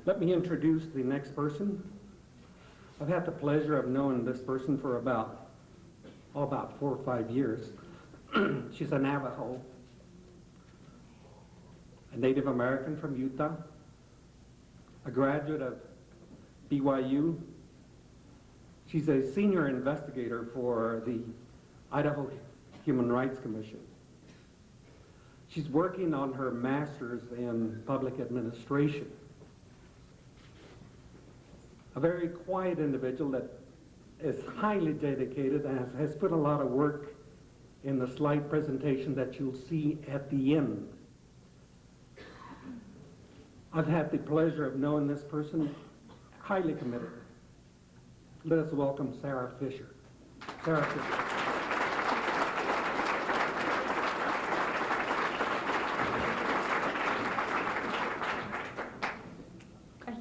Let me introduce the next person. I've had the pleasure of knowing this person for about 4 or 5 years. She's a Navajo, a Native American from Utah, a graduate of BYU. She's a senior investigator for the Idaho Human Rights Commission. She's working on her master's in public administration. A very quiet individual that is highly dedicated and has put a lot of work in the slide presentation that you'll see at the end. I've had the pleasure of knowing this person, highly committed. Let us welcome Sarah Fisher. Sarah Fisher.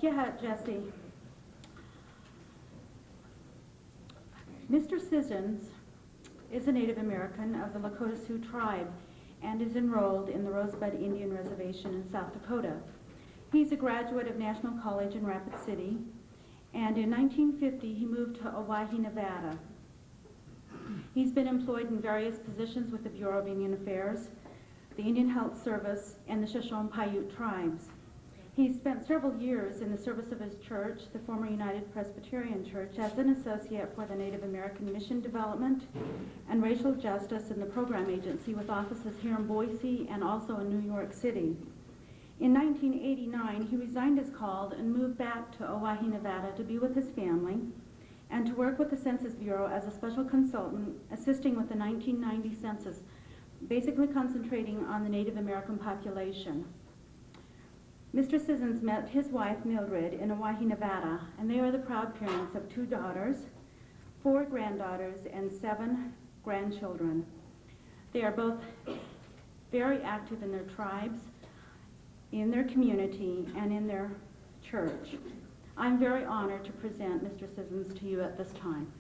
Yeah, Jesse. Mr. Sissons is a Native American of the Lakota Sioux tribe and is enrolled in the Rosebud Indian Reservation in South Dakota. He's a graduate of National College in Rapid City, and in 1950 he moved to Owyhee, Nevada. He's been employed in various positions with the Bureau of Indian Affairs, the Indian Health Service, and the Shoshone-Paiute tribes. He spent several years in the service of his church, the former United Presbyterian Church, as an associate for the Native American Mission Development and Racial Justice in the Program Agency with offices here in Boise and also in New York City. In 1989, he resigned his call and moved back to Owyhee, Nevada to be with his family and to work with the Census Bureau as a special consultant assisting with the 1990 census, basically concentrating on the Native American population. Mr. Sissons met his wife, Mildred, in Owyhee, Nevada, and they are the proud parents of 2 daughters, 4 granddaughters, and 7 grandchildren. They are both very active in their tribes, in their community, and in their church. I'm very honored to present Mr. Sissons to you at this time.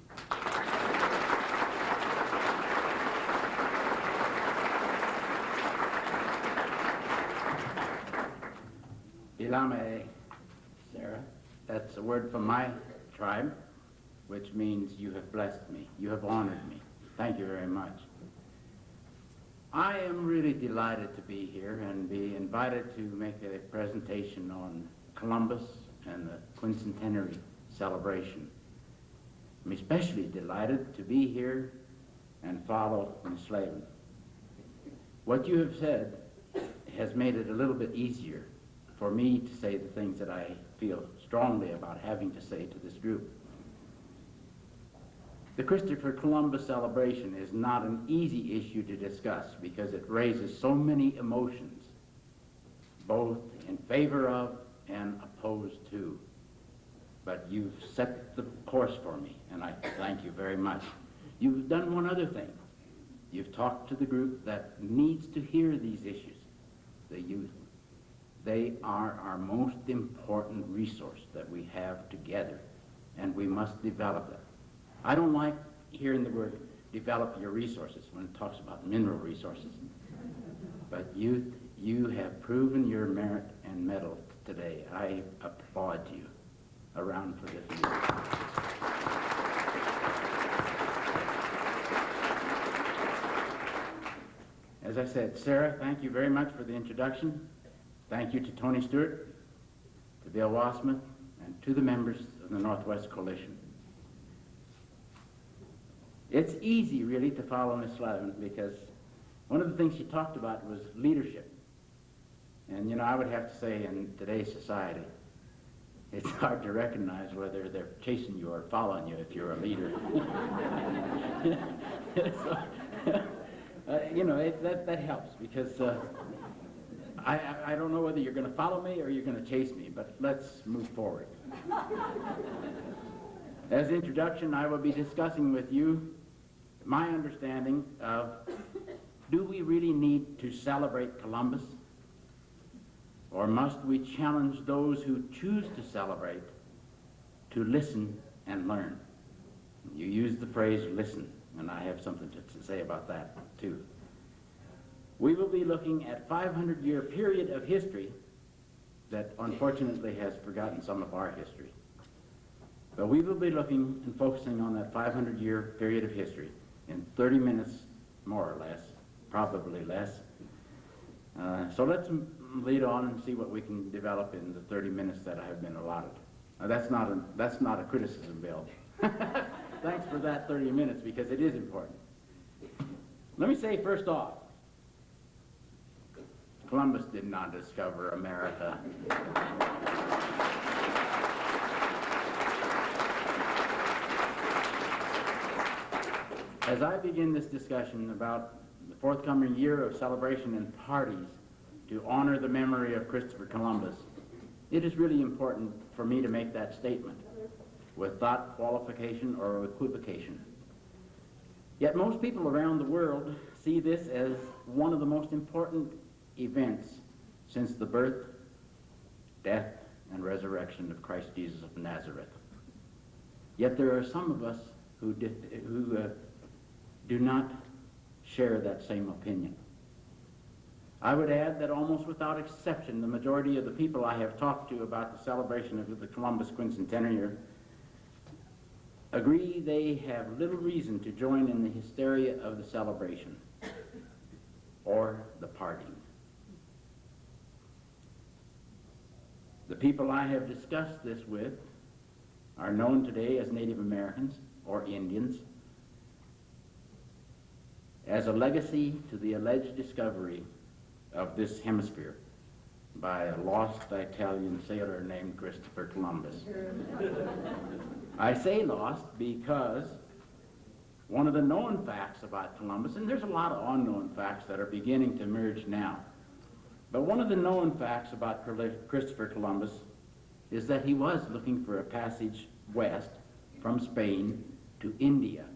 Ilame, Sarah, that's a word from my tribe, which means you have blessed me, you have honored me. Thank you very much. I am really delighted to be here and be invited to make a presentation on Columbus and the Quincentennial celebration. I'm especially delighted to be here and follow enslavement. What you have said has made it a little bit easier for me to say the things that I feel strongly about having to say to this group. The Christopher Columbus celebration is not an easy issue to discuss because it raises so many emotions, both in favor of and opposed to. But you've set the course for me, and I thank you very much. You've done one other thing. You've talked to the group that needs to hear these issues, the youth. They are our most important resource that we have together, and we must develop it. I don't like hearing the word develop your resources when it talks about mineral resources. But youth, you have proven your merit and mettle today. I applaud you. A round for this youth. As I said, Sarah, thank you very much for the introduction. Thank you to Tony Stewart, to Bill Wassman, and to the members of the Northwest Coalition. It's easy, really, to follow Miss Slavin because one of the things she talked about was leadership. And, you know, I would have to say in today's society, it's hard to recognize whether they're chasing you or following you if you're a leader. So, you know, that helps because I don't know whether you're going to follow me or you're going to chase me, but let's move forward. As introduction, I will be discussing with you my understanding of, do we really need to celebrate Columbus? Or must we challenge those who choose to celebrate to listen and learn? You used the phrase listen, and I have something to say about that too. We will be looking at a 500-year period of history that unfortunately has forgotten some of our history. But we will be looking and focusing on that 500-year period of history in 30 minutes, more or less, probably less. So let's lead on and see what we can develop in the 30 minutes that I have been allotted. Now, that's not a criticism, Bill. Thanks for that 30 minutes, because it is important. Let me say first off, Columbus did not discover America. As I begin this discussion about the forthcoming year of celebration and parties to honor the memory of Christopher Columbus, it is really important for me to make that statement without qualification or equivocation. Yet most people around the world see this as one of the most important events since the birth, death, and resurrection of Christ Jesus of Nazareth. Yet there are some of us who do not share that same opinion. I would add that almost without exception, the majority of the people I have talked to about the celebration of the Columbus Quincentennial agree they have little reason to join in the hysteria of the celebration or the partying. The people I have discussed this with are known today as Native Americans or Indians, as a legacy to the alleged discovery of this hemisphere by a lost Italian sailor named Christopher Columbus. I say lost because one of the known facts about Columbus, and there's a lot of unknown facts that are beginning to emerge now, but one of the known facts about Christopher Columbus is that he was looking for a passage west from Spain to India,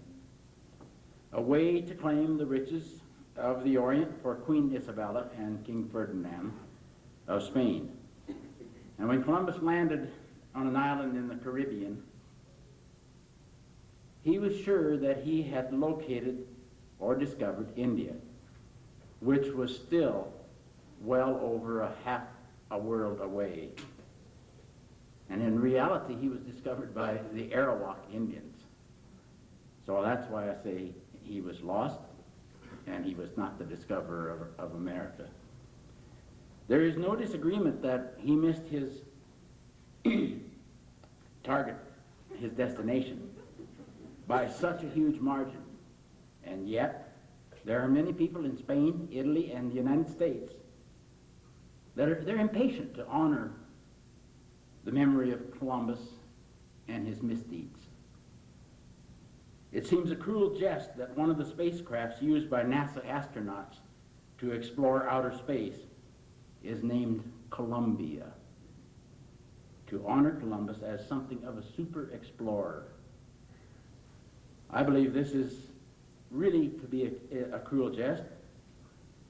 a way to claim the riches of the Orient for Queen Isabella and King Ferdinand of Spain. And when Columbus landed on an island in the Caribbean, he was sure that he had located or discovered India, which was still well over half a world away. And in reality, he was discovered by the Arawak Indians. So that's why I say he was lost, and he was not the discoverer of America. There is no disagreement that he missed his target, his destination, by such a huge margin. And yet, there are many people in Spain, Italy, and the United States that they're impatient to honor the memory of Columbus and his misdeeds. It seems a cruel jest that one of the spacecrafts used by NASA astronauts to explore outer space is named Columbia, to honor Columbus as something of a super explorer. I believe this is really to be a cruel jest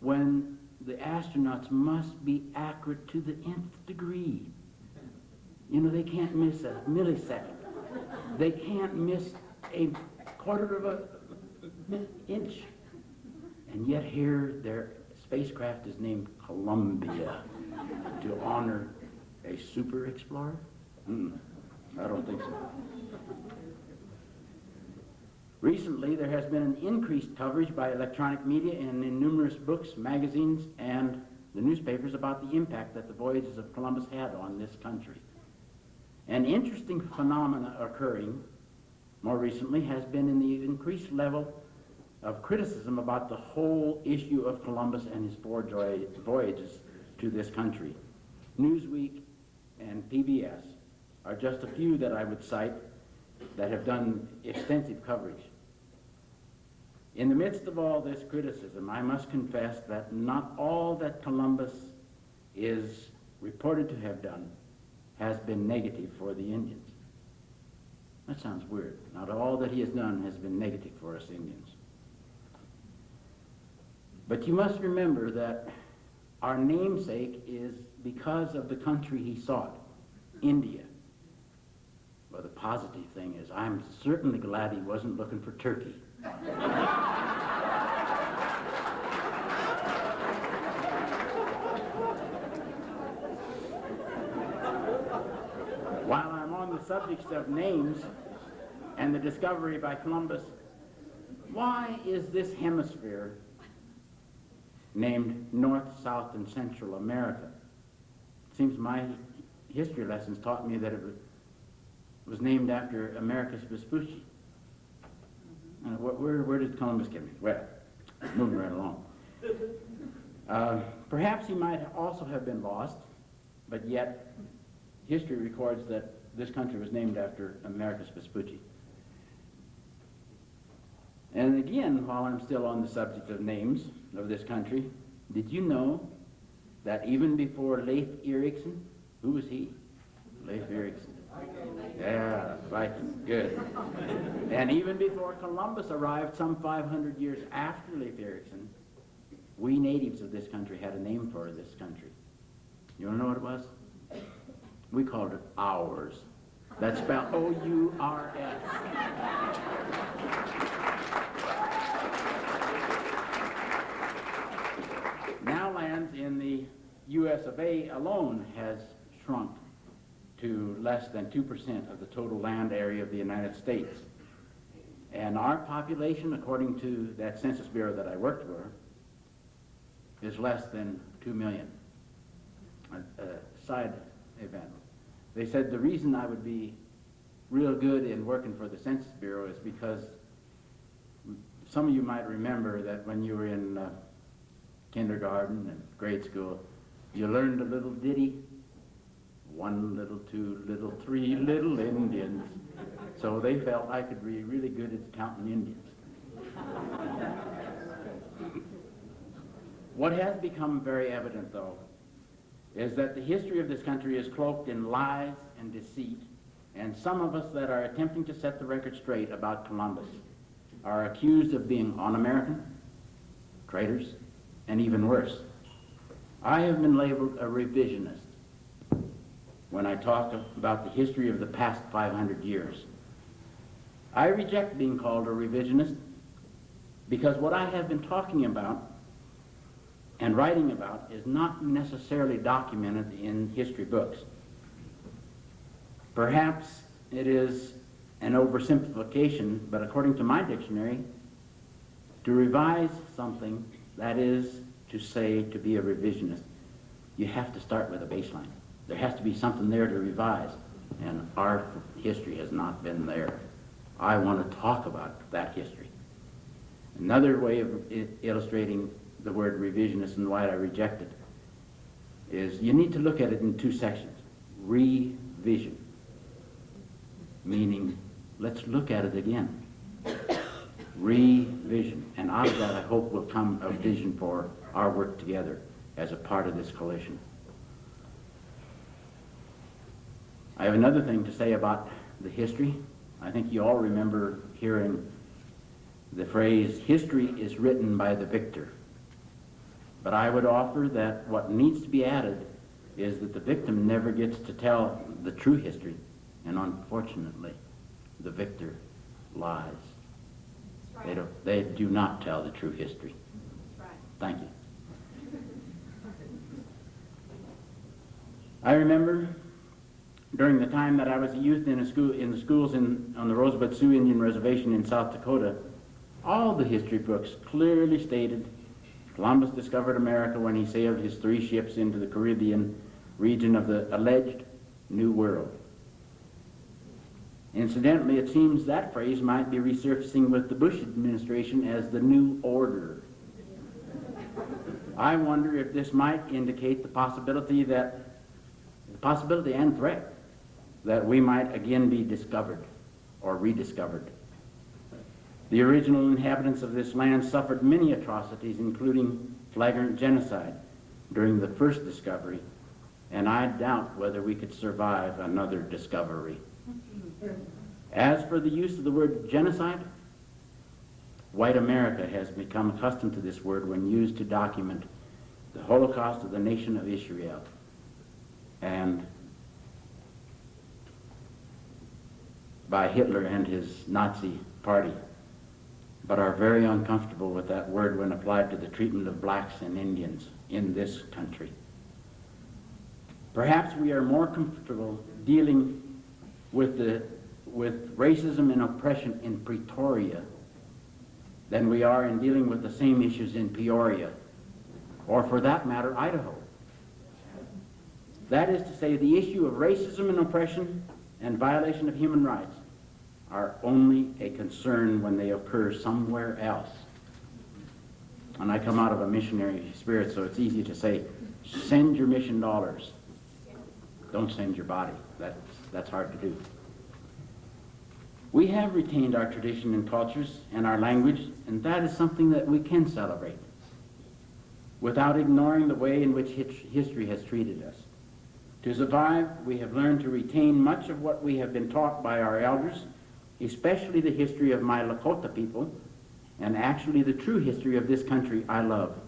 when the astronauts must be accurate to the nth degree. You know, they can't miss a millisecond. They can't miss a quarter of an inch. And yet here their spacecraft is named Columbia to honor a super explorer? I don't think so. Recently, there has been an increased coverage by electronic media and in numerous books, magazines, and the newspapers about the impact that the voyages of Columbus had on this country. An interesting phenomena occurring more recently has been in the increased level of criticism about the whole issue of Columbus and his four voyages to this country. Newsweek and PBS are just a few that I would cite that have done extensive coverage. In the midst of all this criticism, I must confess that not all that Columbus is reported to have done has been negative for the Indians. That sounds weird. Not all that he has done has been negative for us Indians. But you must remember that our namesake is because of the country he sought, India. Well, the positive thing is I'm certainly glad he wasn't looking for Turkey. While I'm on the subject of names and the discovery by Columbus, why is this hemisphere named North, South, and Central America? It seems my history lessons taught me that it was named after Americus Vespucci. Where did Columbus get me? Well, moving right along. Perhaps he might also have been lost, but yet history records that this country was named after Americus Vespucci. And again, while I'm still on the subject of names of this country, did you know that even before Leif Erikson, who was he? Leif Erikson. Yeah, Viking, good. And even before Columbus arrived some 500 years after Leif Erikson, we natives of this country had a name for this country. You want to know what it was? We called it ours. That's spelled O-U-R-S. Now lands in the U.S. of A. alone has shrunk to less than 2% of the total land area of the United States. And our population, according to that Census Bureau that I worked for, is less than 2 million. A side event. They said the reason I would be real good in working for the Census Bureau is because some of you might remember that when you were in kindergarten and grade school, you learned a little ditty, 1 little, 2 little, 3 little Indians. So they felt I could be really good at counting Indians. What has become very evident, though, is that the history of this country is cloaked in lies and deceit, and some of us that are attempting to set the record straight about Columbus are accused of being un-American, traitors, and even worse. I have been labeled a revisionist when I talk about the history of the past 500 years. I reject being called a revisionist because what I have been talking about and writing about is not necessarily documented in history books. Perhaps it is an oversimplification, but according to my dictionary, to revise something, that is to say to be a revisionist, you have to start with a baseline. There has to be something there to revise, and our history has not been there. I want to talk about that history. Another way of illustrating the word revisionist and why I reject it is you need to look at it in 2 sections. Revision, meaning let's look at it again. Revision, and out of that I hope will come a vision for our work together as a part of this coalition. I have another thing to say about the history. I think you all remember hearing the phrase, history is written by the victor. But I would offer that what needs to be added is that the victim never gets to tell the true history, and unfortunately, the victor lies. Right. They do not tell the true history. Right. Thank you. I remember during the time that I was a youth in the schools on the Rosebud Sioux Indian Reservation in South Dakota, all the history books clearly stated Columbus discovered America when he sailed his 3 ships into the Caribbean region of the alleged New World. Incidentally, it seems that phrase might be resurfacing with the Bush administration as the New Order. I wonder if this might indicate the possibility and threat that we might again be discovered or rediscovered. The original inhabitants of this land suffered many atrocities, including flagrant genocide during the first discovery, and I doubt whether we could survive another discovery. As for the use of the word genocide, white America has become accustomed to this word when used to document the Holocaust of the nation of Israel and by Hitler and his Nazi party, but are very uncomfortable with that word when applied to the treatment of blacks and Indians in this country. Perhaps we are more comfortable dealing with racism and oppression in Pretoria than we are in dealing with the same issues in Peoria, or for that matter, Idaho. That is to say, the issue of racism and oppression and violation of human rights are only a concern when they occur somewhere else. And I come out of a missionary spirit, so it's easy to say, send your mission dollars. Don't send your body. That's hard to do. We have retained our tradition and cultures and our language, and that is something that we can celebrate without ignoring the way in which history has treated us. To survive, we have learned to retain much of what we have been taught by our elders, especially the history of my Lakota people, and actually the true history of this country I love.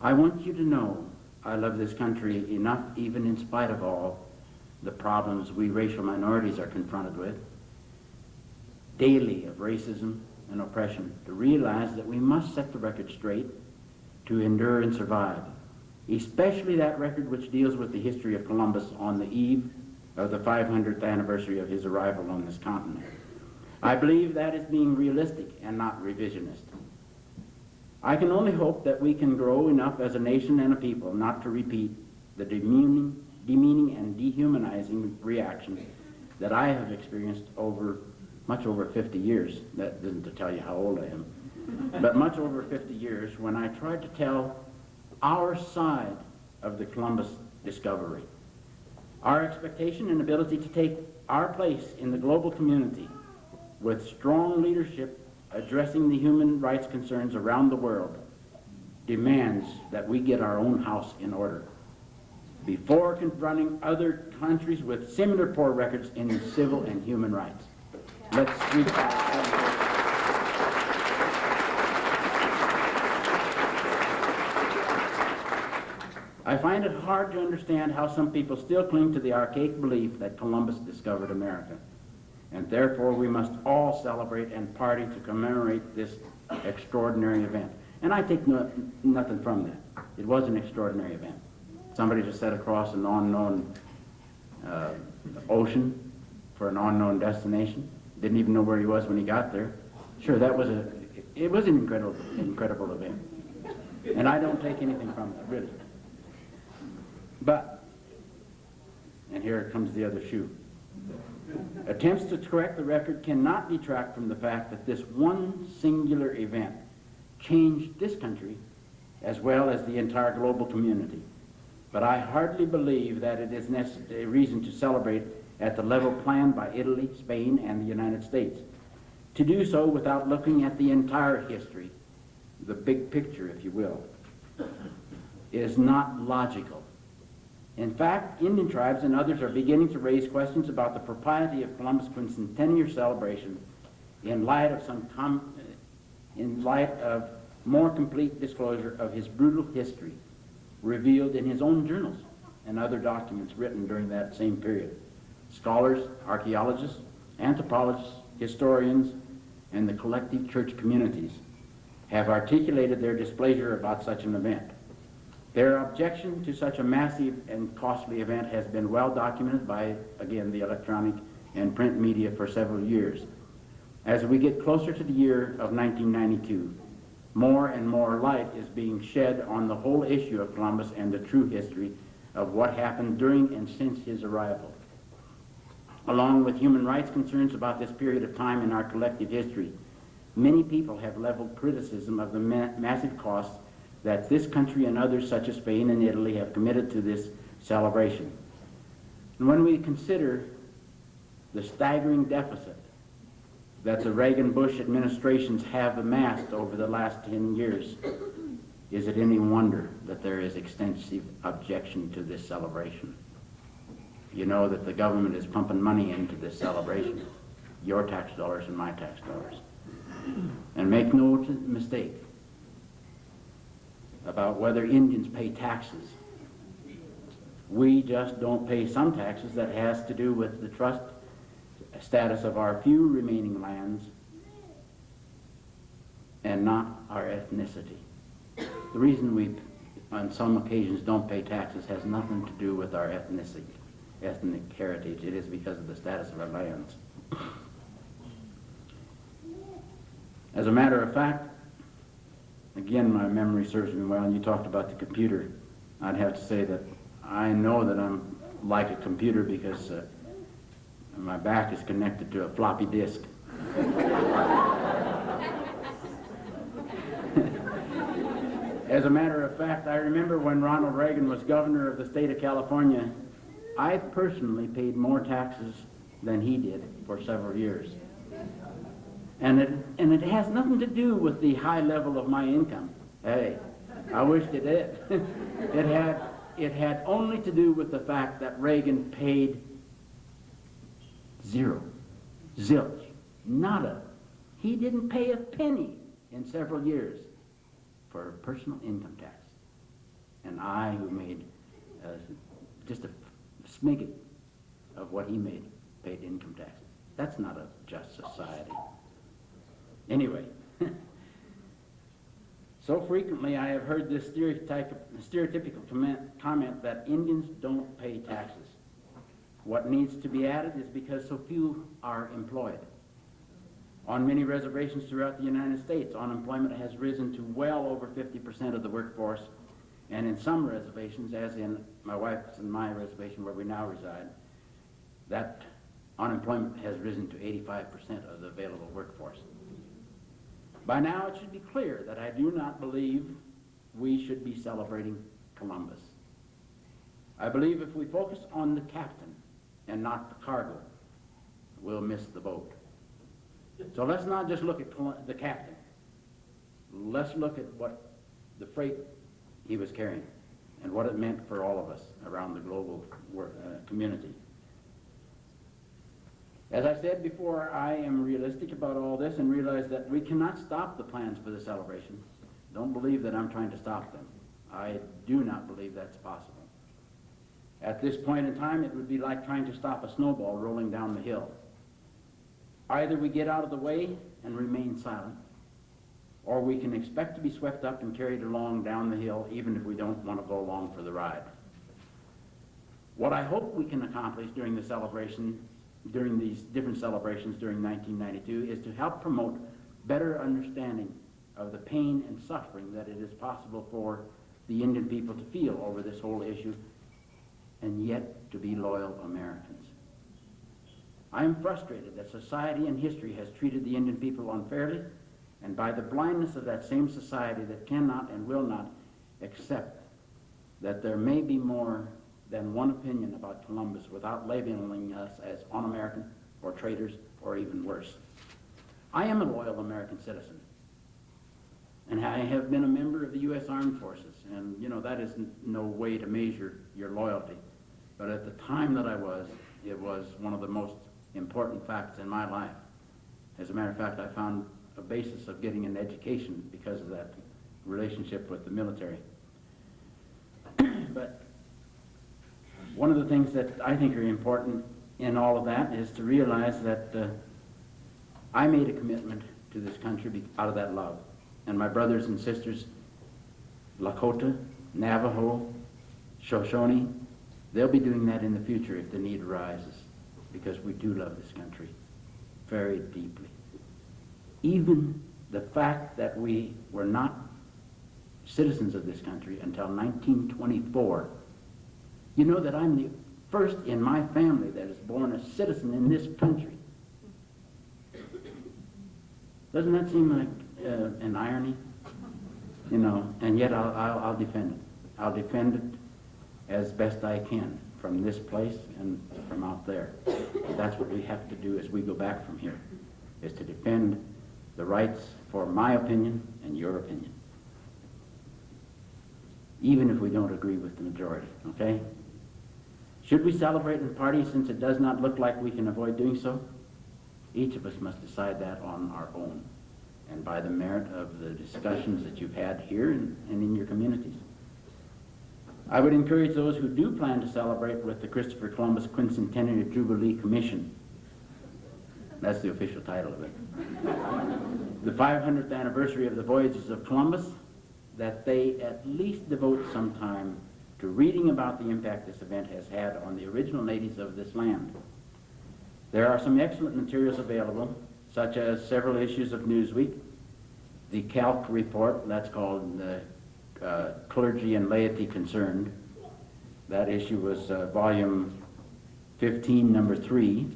I want you to know I love this country enough, even in spite of all the problems we racial minorities are confronted with daily of racism and oppression, to realize that we must set the record straight to endure and survive, especially that record which deals with the history of Columbus on the eve of the 500th anniversary of his arrival on this continent. I believe that is being realistic and not revisionist. I can only hope that we can grow enough as a nation and a people not to repeat the demeaning and dehumanizing reactions that I have experienced over much over 50 years. That isn't to tell you how old I am, but much over 50 years when I tried to tell our side of the Columbus discovery, our expectation and ability to take our place in the global community with strong leadership addressing the human rights concerns around the world demands that we get our own house in order before confronting other countries with similar poor records in civil and human rights. Let's sweep that. I find it hard to understand how some people still cling to the archaic belief that Columbus discovered America, and therefore we must all celebrate and party to commemorate this extraordinary event. And I take nothing from that. It was an extraordinary event. Somebody just set across an unknown ocean for an unknown destination. Didn't even know where he was when he got there. Sure, it was an incredible event. And I don't take anything from that, really. But, and here comes the other shoe. Attempts to correct the record cannot detract from the fact that this one singular event changed this country as well as the entire global community. But I hardly believe that it is a reason to celebrate at the level planned by Italy, Spain, and the United States. To do so without looking at the entire history, the big picture, if you will, is not logical. In fact, Indian tribes and others are beginning to raise questions about the propriety of Columbus' Quincentennial celebration in light of more complete disclosure of his brutal history revealed in his own journals and other documents written during that same period. Scholars, archaeologists, anthropologists, historians, and the collective church communities have articulated their displeasure about such an event. Their objection to such a massive and costly event has been well documented by, again, the electronic and print media for several years. As we get closer to the year of 1992, more and more light is being shed on the whole issue of Columbus and the true history of what happened during and since his arrival. Along with human rights concerns about this period of time in our collective history, many people have leveled criticism of the massive costs that this country and others such as Spain and Italy have committed to this celebration. And when we consider the staggering deficit that the Reagan-Bush administrations have amassed over the last 10 years, is it any wonder that there is extensive objection to this celebration? You know that the government is pumping money into this celebration, your tax dollars and my tax dollars. And make no mistake about whether Indians pay taxes. We just don't pay some taxes that has to do with the trust status of our few remaining lands and not our ethnicity. The reason we on some occasions don't pay taxes has nothing to do with our ethnicity. ethnic heritage. It is because of the status of our lands. As a matter of fact, again, my memory serves me well, and you talked about the computer. I'd have to say that I know that I'm like a computer because my back is connected to a floppy disk. As a matter of fact, I remember when Ronald Reagan was governor of the state of California, I personally paid more taxes than he did for several years. And it has nothing to do with the high level of my income. Hey, I wished it did. It had only to do with the fact that Reagan paid zero, zilch, nada. He didn't pay a penny in several years for personal income tax. And I, who made just a smidget of what he made, paid income taxes. That's not a just society. Anyway, so frequently I have heard this stereotypical comment that Indians don't pay taxes. What needs to be added is because so few are employed. On many reservations throughout the United States, unemployment has risen to well over 50% of the workforce, and in some reservations, as in my wife's and my reservation where we now reside, that unemployment has risen to 85% of the available workforce. By now it should be clear that I do not believe we should be celebrating Columbus. I believe if we focus on the captain and not the cargo, we'll miss the boat. So let's not just look at the captain. Let's look at what the freight he was carrying and what it meant for all of us around the global community. As I said before, I am realistic about all this and realize that we cannot stop the plans for the celebration. Don't believe that I'm trying to stop them. I do not believe that's possible. At this point in time, it would be like trying to stop a snowball rolling down the hill. Either we get out of the way and remain silent, or we can expect to be swept up and carried along down the hill even if we don't want to go along for the ride. What I hope we can accomplish during the celebration, during these different celebrations during 1992, is to help promote better understanding of the pain and suffering that it is possible for the Indian people to feel over this whole issue, and yet to be loyal Americans. I am frustrated that society and history has treated the Indian people unfairly, and by the blindness of that same society that cannot and will not accept that there may be more than one opinion about Columbus without labeling us as un-American or traitors or even worse. I am a loyal American citizen, and I have been a member of the U.S. Armed Forces, and you know that is no way to measure your loyalty. But at the time that I was, it was one of the most important facts in my life. As a matter of fact, I found a basis of getting an education because of that relationship with the military. But one of the things that I think are important in all of that is to realize that I made a commitment to this country out of that love. And my brothers and sisters, Lakota, Navajo, Shoshone, they'll be doing that in the future if the need arises, because we do love this country very deeply. Even the fact that we were not citizens of this country until 1924. You know that I'm the first in my family that is born a citizen in this country. Doesn't that seem like an irony? You know, and yet I'll defend it. I'll defend it as best I can from this place and from out there. That's what we have to do as we go back from here, is to defend the rights for my opinion and your opinion, even if we don't agree with the majority, okay? Should we celebrate and party since it does not look like we can avoid doing so? Each of us must decide that on our own, and by the merit of the discussions that you've had here and in your communities. I would encourage those who do plan to celebrate with the Christopher Columbus Quincentennial Jubilee Commission. That's the official title of it. The 500th anniversary of the voyages of Columbus, that they at least devote some time to reading about the impact this event has had on the original natives of this land. There are some excellent materials available, such as several issues of Newsweek, the Calc report, that's called Clergy and Laity Concerned. That issue was volume 15, number 3,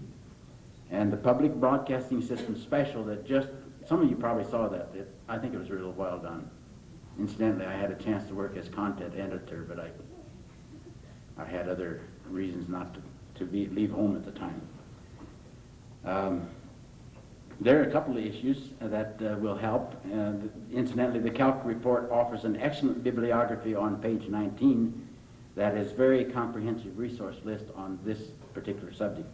and the Public Broadcasting System special that just, some of you probably saw that. I think it was real well done. Incidentally, I had a chance to work as content editor, but I had other reasons not to leave home at the time. There are a couple of issues that will help. Incidentally, the Calc report offers an excellent bibliography on page 19 that is very comprehensive resource list on this particular subject.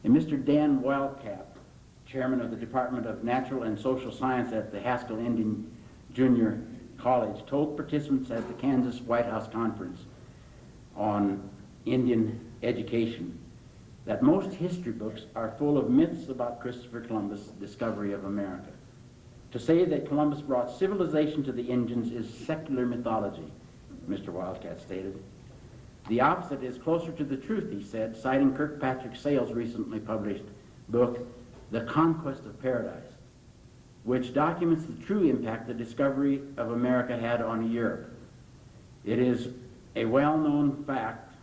And Mr. Dan Wildcat, chairman of the Department of Natural and Social Science at the Haskell Indian Junior College, told participants at the Kansas White House Conference on Indian education that most history books are full of myths about Christopher Columbus' discovery of America. To say that Columbus brought civilization to the Indians is secular mythology, Mr. Wildcat stated. The opposite is closer to the truth, he said, citing Kirkpatrick Sale's recently published book, The Conquest of Paradise, which documents the true impact the discovery of America had on Europe. It is a well-known fact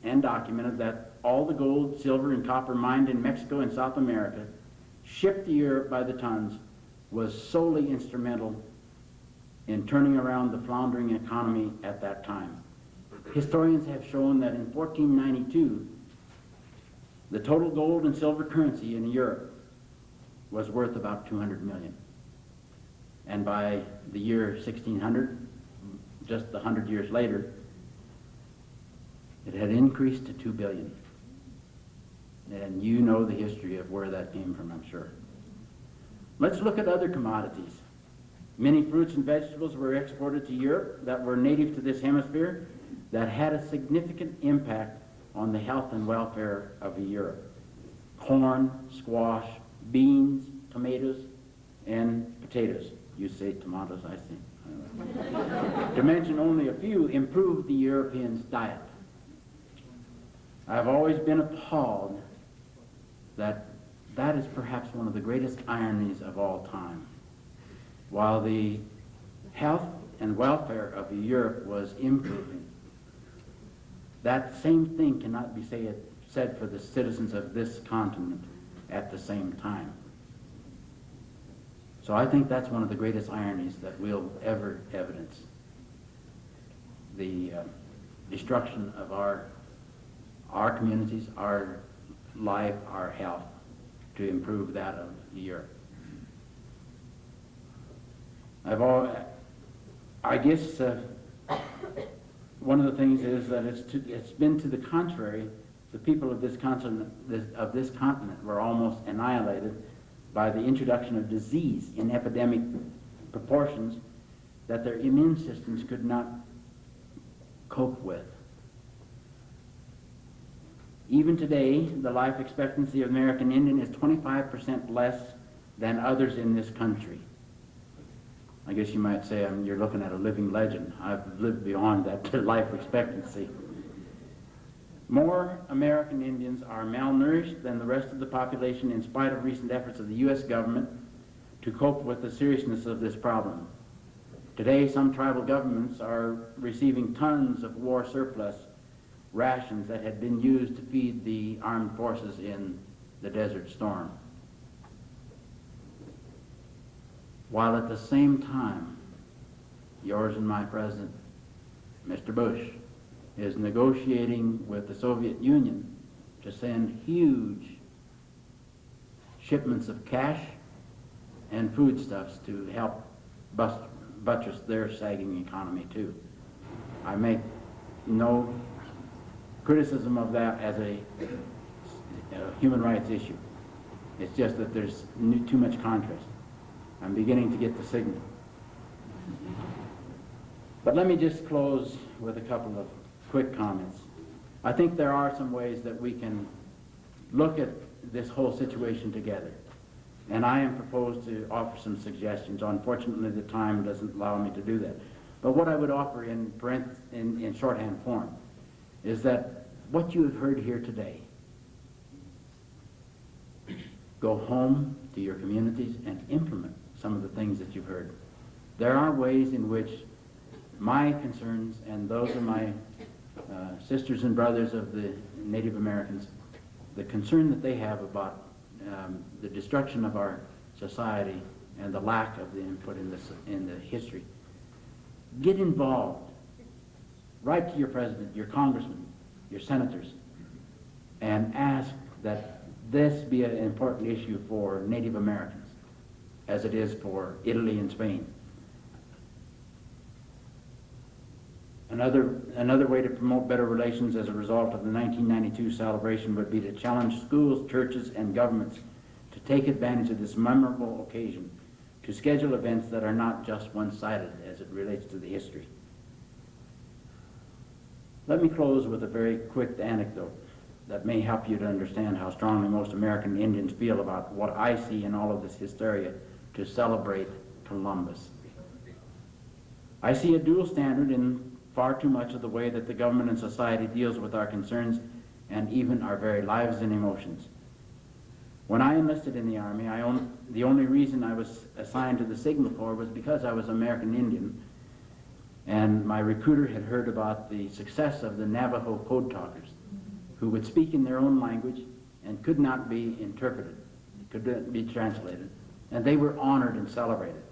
and documented that all the gold, silver, and copper mined in Mexico and South America, shipped to Europe by the tons, was solely instrumental in turning around the floundering economy at that time. Historians have shown that in 1492, the total gold and silver currency in Europe was worth about 200 million. And by the year 1600, just 100 years later, it had increased to 2 billion. And you know the history of where that came from, I'm sure. Let's look at other commodities. Many fruits and vegetables were exported to Europe that were native to this hemisphere that had a significant impact on the health and welfare of Europe. Corn, squash, beans, tomatoes, and potatoes. You say tomatoes, I say. To mention only a few, improved the Europeans' diet. I've always been appalled that that is perhaps one of the greatest ironies of all time. While the health and welfare of Europe was improving, that same thing cannot be said for the citizens of this continent at the same time. So I think that's one of the greatest ironies that we'll ever evidence. The destruction of our communities, our life, our health, to improve that of Europe. I guess one of the things is that it's been to the contrary. The people of this continent were almost annihilated by the introduction of disease in epidemic proportions that their immune systems could not cope with. Even today, the life expectancy of American Indian is 25% less than others in this country. I guess you might say you're looking at a living legend. I've lived beyond that life expectancy. More American Indians are malnourished than the rest of the population in spite of recent efforts of the U.S. government to cope with the seriousness of this problem. Today, some tribal governments are receiving tons of war surplus rations that had been used to feed the armed forces in the Desert Storm. While at the same time, yours and my president, Mr. Bush, is negotiating with the Soviet Union to send huge shipments of cash and foodstuffs to help buttress their sagging economy too. I make no criticism of that as a human rights issue. It's just that there's too much contrast. I'm beginning to get the signal. But let me just close with a couple of quick comments. I think there are some ways that we can look at this whole situation together. And I am proposed to offer some suggestions. Unfortunately, the time doesn't allow me to do that. But what I would offer in shorthand form is that what you have heard here today, go home to your communities and implement some of the things that you've heard. There are ways in which my concerns and those of my sisters and brothers of the Native Americans, the concern that they have about the destruction of our society and the lack of the input in the history. Get involved. Write to your president, your congressman, your senators, and ask that this be an important issue for Native Americans, as it is for Italy and Spain. Another way to promote better relations as a result of the 1992 celebration would be to challenge schools, churches, and governments to take advantage of this memorable occasion to schedule events that are not just one-sided as it relates to the history. Let me close with a very quick anecdote that may help you to understand how strongly most American Indians feel about what I see in all of this hysteria to celebrate Columbus. I see a dual standard in far too much of the way that the government and society deals with our concerns and even our very lives and emotions. When I enlisted in the Army, the only reason I was assigned to the Signal Corps was because I was American Indian, and my recruiter had heard about the success of the Navajo code talkers, who would speak in their own language and could not be interpreted, could not be translated, and they were honored and celebrated.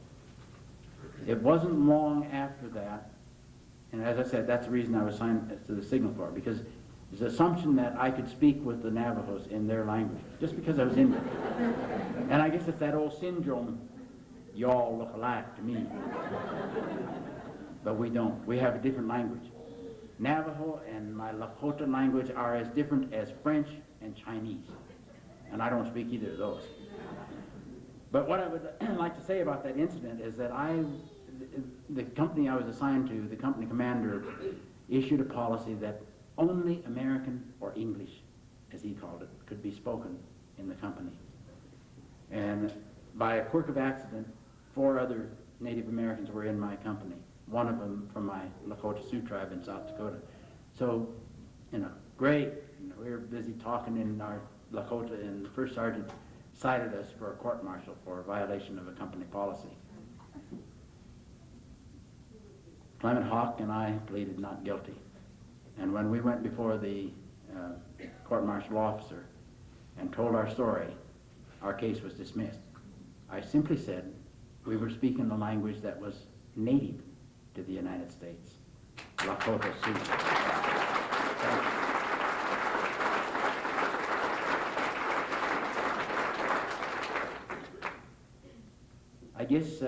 It wasn't long after that, and as I said, that's the reason I was assigned to the Signal Corps, because there's an assumption that I could speak with the Navajos in their language, just because I was Indian. And I guess it's that old syndrome, you all look alike to me. But we don't. We have a different language. Navajo and my Lakota language are as different as French and Chinese. And I don't speak either of those. But what I would like to say about that incident is that the company I was assigned to, the company commander, issued a policy that only American or English, as he called it, could be spoken in the company. And by a quirk of accident, 4 other Native Americans were in my company, one of them from my Lakota Sioux tribe in South Dakota. So, great. We were busy talking in our Lakota, and the first sergeant cited us for a court-martial for a violation of a company policy. Clement Hawk and I pleaded not guilty. And when we went before the court-martial officer and told our story, our case was dismissed. I simply said we were speaking a language that was native to the United States, Lakota Sioux. I guess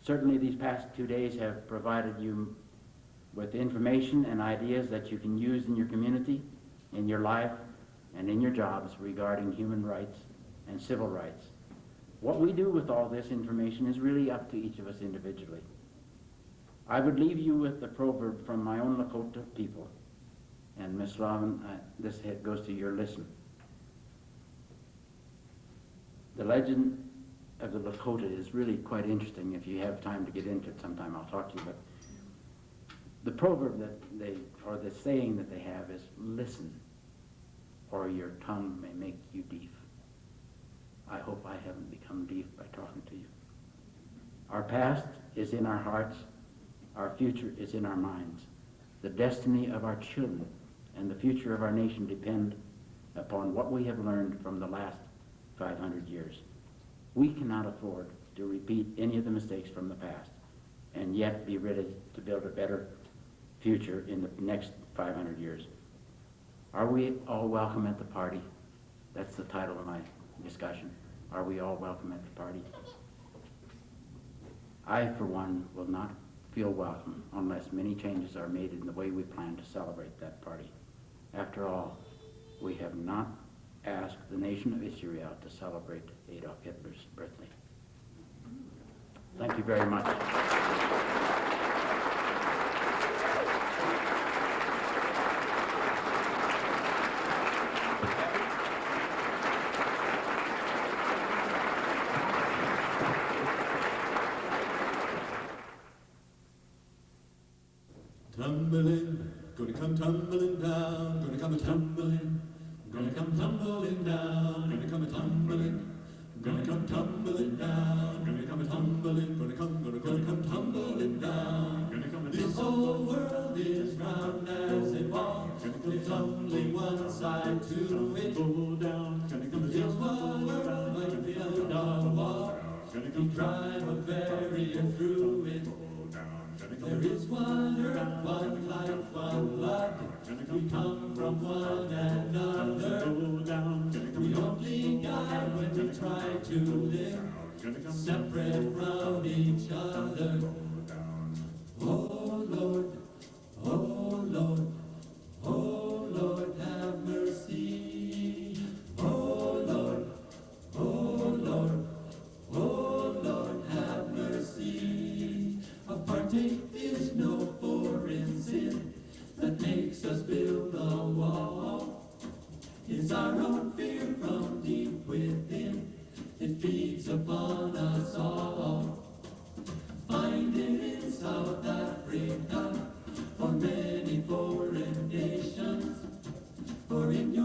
certainly these past 2 days have provided you with information and ideas that you can use in your community, in your life, and in your jobs regarding human rights and civil rights. What we do with all this information is really up to each of us individually. I would leave you with the proverb from my own Lakota people, and Miss Lavin, this goes to your listen. The legend of the Lakota is really quite interesting. If you have time to get into it sometime, I'll talk to you. But the proverb or the saying that they have is, listen, or your tongue may make you deaf. I hope I haven't become deaf by talking to you. Our past is in our hearts. Our future is in our minds. The destiny of our children and the future of our nation depend upon what we have learned from the last 500 years. We cannot afford to repeat any of the mistakes from the past and yet be ready to build a better future in the next 500 years. Are we all welcome at the party? That's the title of my discussion. Are we all welcome at the party? I, for one, will not feel welcome unless many changes are made in the way we plan to celebrate that party. After all, we have not asked the nation of Israel to celebrate Adolf Hitler's birthday. Thank you very much. come tumbling down, gonna come tumbling, gonna come tumbling down, gonna come tumbling, gonna come tumbling down. This whole world is round as it falls, there's only one side to it. Pull down, this whole world might build a wall, we drive a barrier through it. There is one earth, one life, one blood, we come from one another. We only die when we try to live separate from each other. Oh Lord, oh Lord, oh Lord, have mercy. Oh Lord, oh Lord, oh Lord, have mercy. Apartheid is no foreign sin that makes us build a wall. It's our own fear from deep within, it feeds upon us all. Find it in South Africa or many foreign nations, or in your